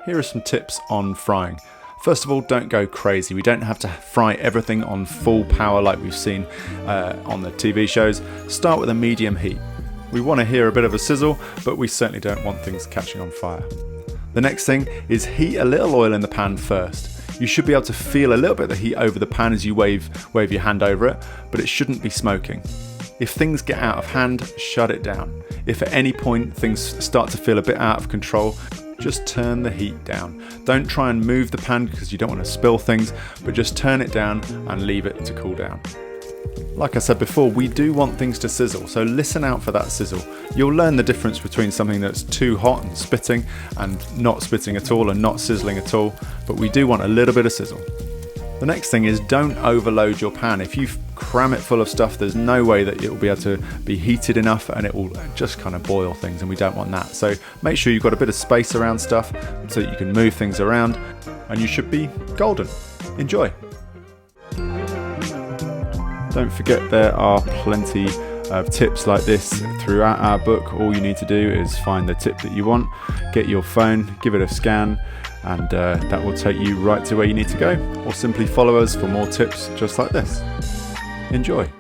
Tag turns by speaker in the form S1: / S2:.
S1: here are some tips on frying. First of all, don't go crazy. We don't have to fry everything on full power like we've seen on the TV shows. Start with a medium heat. We want to hear a bit of a sizzle, but we certainly don't want things catching on fire. The next thing is heat a little oil in the pan first. You should be able to feel a little bit of the heat over the pan as you wave your hand over it, but it shouldn't be smoking. If things get out of hand, shut it down. If at any point things start to feel a bit out of control, just turn the heat down. Don't try and move the pan because you don't want to spill things, but just turn it down and leave it to cool down. Like I said before, we do want things to sizzle, so listen out for that sizzle. You'll learn the difference between something that's too hot and spitting and not spitting at all and not sizzling at all, but we do want a little bit of sizzle. The next thing is don't overload your pan. If you cram it full of stuff, there's no way that it will be able to be heated enough and it will just kind of boil things, and we don't want that. So make sure you've got a bit of space around stuff so that you can move things around, and you should be golden. Enjoy. Don't forget there are plenty of tips like this throughout our book. All you need to do is find the tip that you want, get your phone, give it a scan, and that will take you right to where you need to go, or simply follow us for more tips just like this. Enjoy.